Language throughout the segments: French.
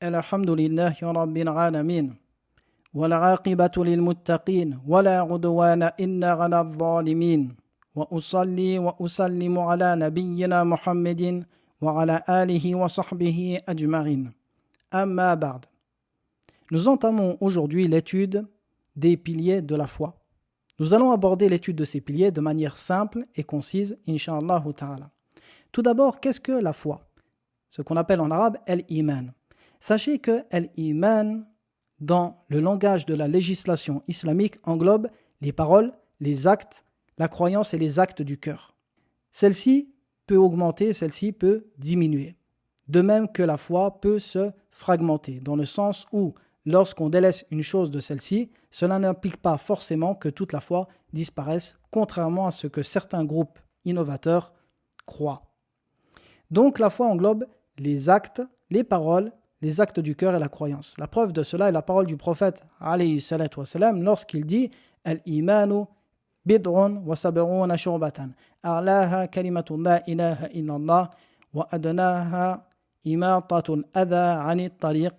الحمد لله رب العالمين والعاقبة للمتقين ولا عدوان إلا على الظالمين وأصلي وأسلم على نبينا محمد وعلى آله وصحبه أجمعين أما بعد. Nous entamons aujourd'hui l'étude des piliers de la foi. Nous allons aborder l'étude de ces piliers de manière simple et concise, Inch'Allah ta'ala. Tout d'abord, qu'est-ce que la foi? Ce qu'on appelle en arabe al-iman. Sachez que al-iman, dans le langage de la législation islamique, englobe les paroles, les actes, la croyance et les actes du cœur. Celle-ci peut augmenter, celle-ci peut diminuer. De même que la foi peut se fragmenter, dans le sens où, lorsqu'on délaisse une chose de celle-ci, cela n'implique pas forcément que toute la foi disparaisse, contrairement à ce que certains groupes innovateurs croient. Donc la foi englobe les actes, les paroles, les actes du cœur et la croyance. La preuve de cela est la parole du prophète alayhi salatu wassalam lorsqu'il dit « Al-imanu bid'un wa sab'una shu'batan a'laha kalimatu la ilaha illallah wa adnaha imatatul adha 'ani at-tariq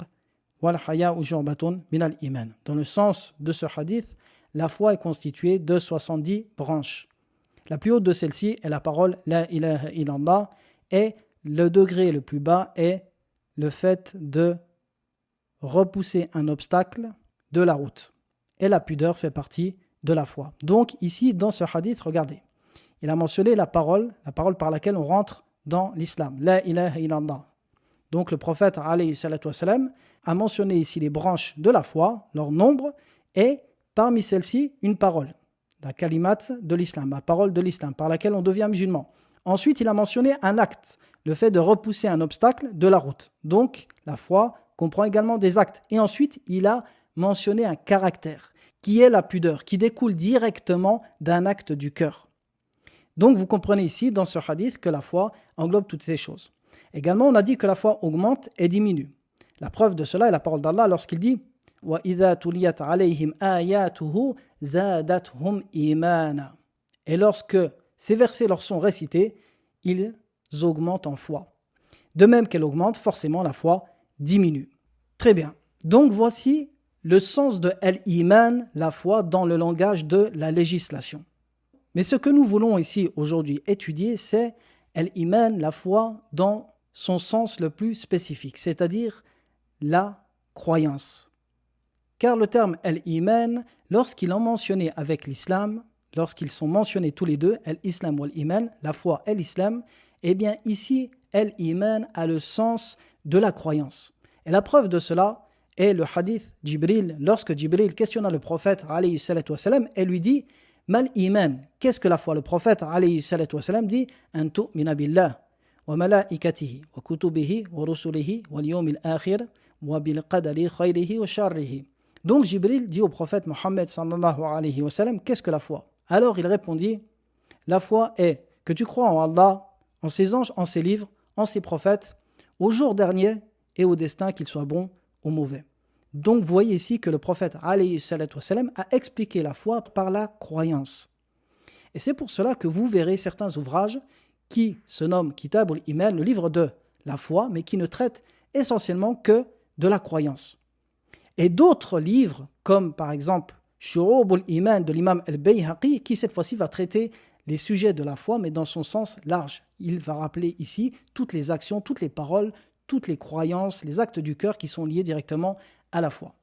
wal haya'u shu'batun min al-iman » Dans le sens de ce hadith, la foi est constituée de 70 branches. La plus haute de celle-ci est la parole la ilaha illallah et le degré le plus bas est le fait de repousser un obstacle de la route. Et la pudeur fait partie de la foi. Donc ici, dans ce hadith, regardez, il a mentionné la parole par laquelle on rentre dans l'islam. La ilaha illallah. Donc le prophète alayhi salatu wassalam a mentionné ici les branches de la foi, leur nombre, et parmi celles-ci, une parole. La kalimat de l'islam, la parole de l'islam, par laquelle on devient musulman. Ensuite, il a mentionné un acte, le fait de repousser un obstacle de la route. Donc, la foi comprend également des actes. Et ensuite, il a mentionné un caractère, qui est la pudeur, qui découle directement d'un acte du cœur. Donc, vous comprenez ici, dans ce hadith, que la foi englobe toutes ces choses. Également, on a dit que la foi augmente et diminue. La preuve de cela est la parole d'Allah lorsqu'il dit « وَإِذَا تُلِيَتْ عَلَيْهِمْ آيَاتُهُ زَادَتْهُمْ إِيمَانًا » Et lorsque ces versets leur sont récités, ils augmentent en foi. De même qu'elle augmente, forcément la foi diminue. Très bien. Donc voici le sens de al-iman, la foi, dans le langage de la législation. Mais ce que nous voulons ici aujourd'hui étudier, c'est al-iman, la foi, dans son sens le plus spécifique, c'est-à-dire la croyance. Car le terme al-iman, lorsqu'il est mentionné avec l'islam, lorsqu'ils sont mentionnés tous les deux, al-islam ou al-iman, la foi et l'islam, eh bien ici, al-iman a le sens de la croyance. Et la preuve de cela est le hadith Jibril, lorsque Jibril questionna le prophète alayhi salatu wassalam et lui dit « Mal iman » Qu'est-ce que la foi? Le prophète alayhi salatu wassalam dit « An tu'mina billah wa malaikatihi wa kutubihi wa rusulihi wal yawmil akhir wa bil qadari khayrihi wa sharrihi » Donc Jibril dit au prophète Mohammed sallallahu alayhi wa sallam, qu'est-ce que la foi? Alors il répondit, la foi est que tu crois en Allah, en ses anges, en ses livres, en ses prophètes, au jour dernier et au destin, qu'il soit bon ou mauvais. Donc vous voyez ici que le prophète alayhi salatu wassalam a expliqué la foi par la croyance. Et c'est pour cela que vous verrez certains ouvrages qui se nomment Kitab al-Iman, le livre de la foi, mais qui ne traitent essentiellement que de la croyance. Et d'autres livres, comme par exemple Shu'ub al-Iman de l'imam al-Bayhaqi, qui cette fois-ci va traiter les sujets de la foi, mais dans son sens large. Il va rappeler ici toutes les actions, toutes les paroles, toutes les croyances, les actes du cœur qui sont liés directement à la foi.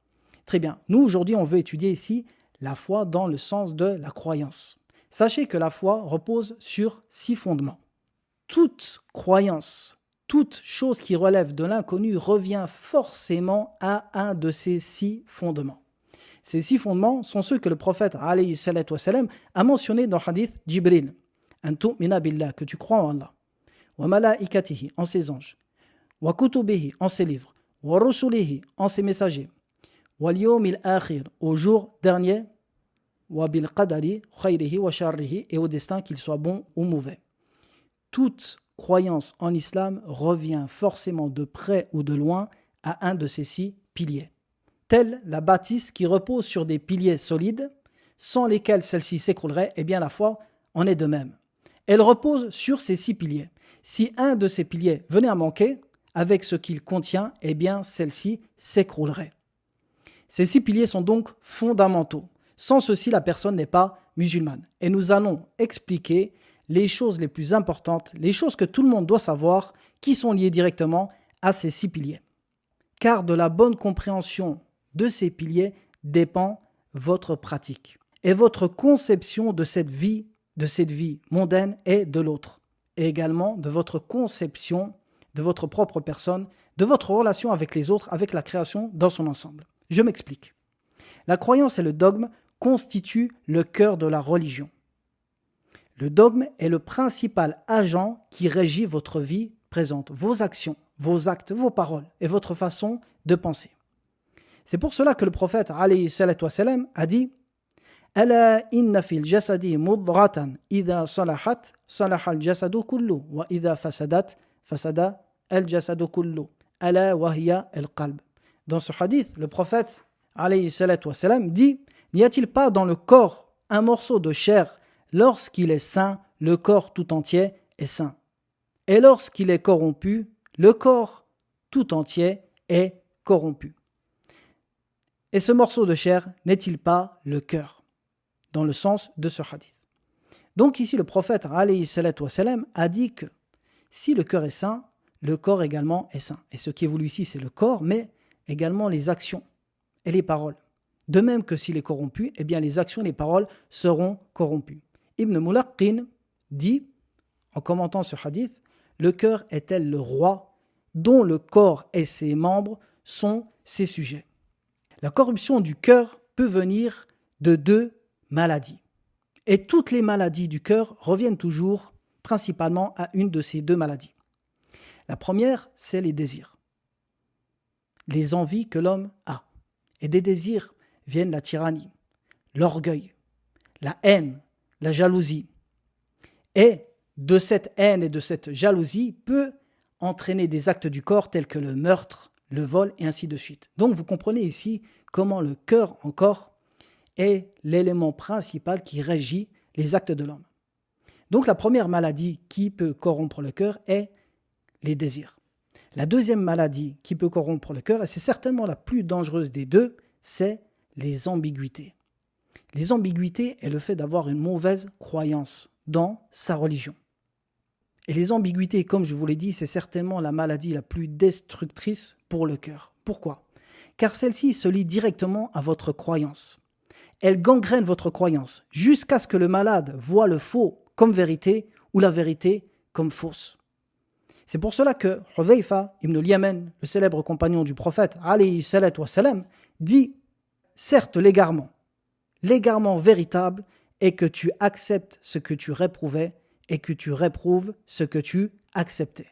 Très bien. Nous, aujourd'hui, on veut étudier ici la foi dans le sens de la croyance. Sachez que la foi repose sur 6 fondements. Toute croyance, toute chose qui relève de l'inconnu revient forcément à un de ces 6 fondements. Ces 6 fondements sont ceux que le prophète alayhi salatu wassalam a mentionnés dans le hadith Jibril. An tu'mina billah, que tu crois en Allah. Wa malaikatihi, en ses anges. Wa kutubihi, en ses livres. Wa rusulihi, en ses messagers. Wal yawmil akhir, au jour dernier. Wa bil qadari khayrihi wa sharrihi, et au destin, qu'il soit bon ou mauvais. Toute croyance en islam revient forcément de près ou de loin à un de ces 6 piliers. Telle la bâtisse qui repose sur des piliers solides, sans lesquels celle-ci s'écroulerait, eh bien la foi en est de même. Elle repose sur ces 6 piliers. Si un de ces piliers venait à manquer, avec ce qu'il contient, eh bien celle-ci s'écroulerait. Ces 6 piliers sont donc fondamentaux. Sans ceci, la personne n'est pas musulmane. Et nous allons expliquer les choses les plus importantes, les choses que tout le monde doit savoir, qui sont liées directement à ces 6 piliers. Car de la bonne compréhension de ces piliers dépend votre pratique et votre conception de cette vie mondaine et de l'autre, et également de votre conception de votre propre personne, de votre relation avec les autres, avec la création dans son ensemble. Je m'explique. La croyance et le dogme constituent le cœur de la religion. Le dogme est le principal agent qui régit votre vie présente, vos actions, vos actes, vos paroles et votre façon de penser. C'est pour cela que le prophète alayhi salatu wassalam a dit Ala inna fil jasadi mudratan idha salahat salaha al jasadu kullu wa idha fasadat fasada al jasadu kullu ala wa hiya al qalb. Dans ce hadith, le prophète alayhi salatu wassalam dit N'y a-t-il pas dans le corps un morceau de chair lorsqu'il est sain, le corps tout entier est sain. Et lorsqu'il est corrompu, le corps tout entier est corrompu. Et ce morceau de chair n'est-il pas le cœur, dans le sens de ce hadith. Donc ici le prophète alayhi salatu wassalam a dit que si le cœur est sain, le corps également est sain. Et ce qui est voulu ici c'est le corps, mais également les actions et les paroles. De même que s'il est corrompu, eh bien les actions et les paroles seront corrompues. Ibn Mulaqqin dit, en commentant ce hadith, le cœur est tel le roi dont le corps et ses membres sont ses sujets. La corruption du cœur peut venir de 2 maladies. Et toutes les maladies du cœur reviennent toujours principalement à une de ces 2 maladies. La première, c'est les désirs, les envies que l'homme a. Et des désirs viennent la tyrannie, l'orgueil, la haine, la jalousie. Et de cette haine et de cette jalousie peut entraîner des actes du corps tels que le meurtre, le vol et ainsi de suite. Donc vous comprenez ici comment le cœur encore est l'élément principal qui régit les actes de l'homme. Donc la première maladie qui peut corrompre le cœur est les désirs. La deuxième maladie qui peut corrompre le cœur, et c'est certainement la plus dangereuse des 2, c'est les ambiguïtés. Les ambiguïtés est le fait d'avoir une mauvaise croyance dans sa religion. Et les ambiguïtés, comme je vous l'ai dit, c'est certainement la maladie la plus destructrice pour le cœur. Pourquoi ? Car celle-ci se lie directement à votre croyance. Elle gangrène votre croyance jusqu'à ce que le malade voit le faux comme vérité ou la vérité comme fausse. C'est pour cela que Hudhayfa ibn al-Yaman, le célèbre compagnon du prophète, alayhi salatu wassalam, dit certes l'égarement véritable est que tu acceptes ce que tu réprouvais et que tu réprouves ce que tu acceptais.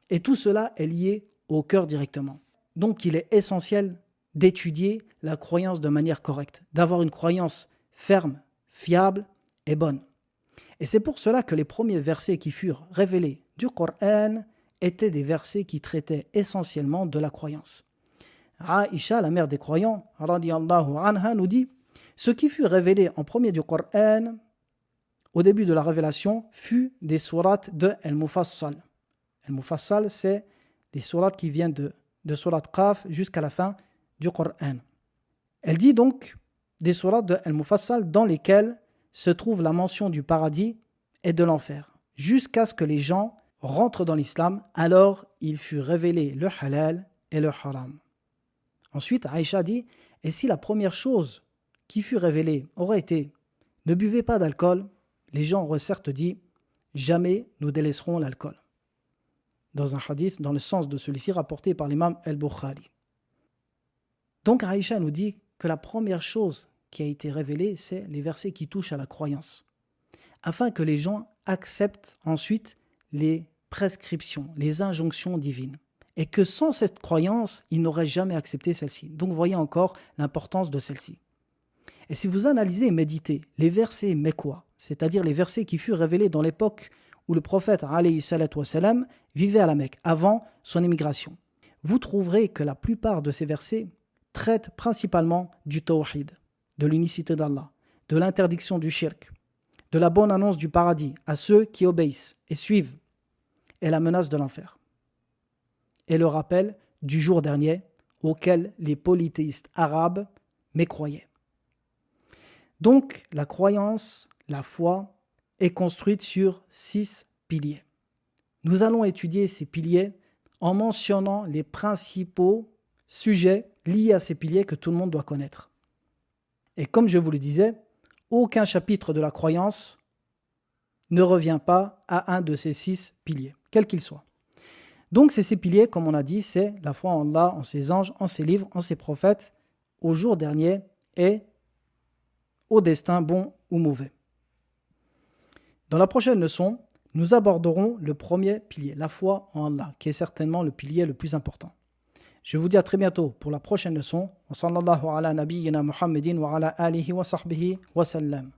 Et tout cela est lié au cœur directement. Donc il est essentiel d'étudier la croyance de manière correcte, d'avoir une croyance ferme, fiable et bonne. Et c'est pour cela que les premiers versets qui furent révélés du Coran étaient des versets qui traitaient essentiellement de la croyance. Aïcha, la mère des croyants, radiyallahu anha, nous dit « Ce qui fut révélé en premier du Coran, au début de la révélation, fut des sourates de Al-Mufassal. Al-Mufassal, c'est des sourates qui viennent de Surat Qaf jusqu'à la fin du Coran. Elle dit donc des sourates de Al-Mufassal dans lesquelles se trouve la mention du paradis et de l'enfer, jusqu'à ce que les gens rentrent dans l'islam, alors il fut révélé le halal et le haram. Ensuite, Aïcha dit, et si la première chose qui fut révélée aurait été ne buvez pas d'alcool, les gens auraient certes dit jamais nous délaisserons l'alcool. Dans un hadith, dans le sens de celui-ci rapporté par l'imam al-Bukhari. Donc Aïcha nous dit que la première chose qui a été révélée, c'est les versets qui touchent à la croyance, afin que les gens acceptent ensuite les prescriptions, les injonctions divines, et que sans cette croyance, ils n'auraient jamais accepté celle-ci. Donc voyez encore l'importance de celle-ci. Et si vous analysez et méditez les versets mécois, c'est-à-dire les versets qui furent révélés dans l'époque où le prophète alayhi salatu wassalam vivait à la Mecque, avant son émigration, vous trouverez que la plupart de ces versets traitent principalement du tawhid, de l'unicité d'Allah, de l'interdiction du shirk, de la bonne annonce du paradis à ceux qui obéissent et suivent, et la menace de l'enfer. et le rappel du jour dernier auquel les polythéistes arabes mécroyaient. Donc, la croyance, la foi, est construite sur 6 piliers. Nous allons étudier ces piliers en mentionnant les principaux sujets liés à ces piliers que tout le monde doit connaître. Et comme je vous le disais, aucun chapitre de la croyance ne revient pas à un de ces 6 piliers, quel qu'il soit. Donc ces 6 piliers, comme on a dit, c'est la foi en Allah, en ses anges, en ses livres, en ses prophètes, au jour dernier et au destin bon ou mauvais. Dans la prochaine leçon, nous aborderons le premier pilier, la foi en Allah, qui est certainement le pilier le plus important. Je vous dis à très bientôt pour la prochaine leçon. Wa sallallahu ala nabiyyina Muhammadin wa ala alihi wa sahbihi wa sallam.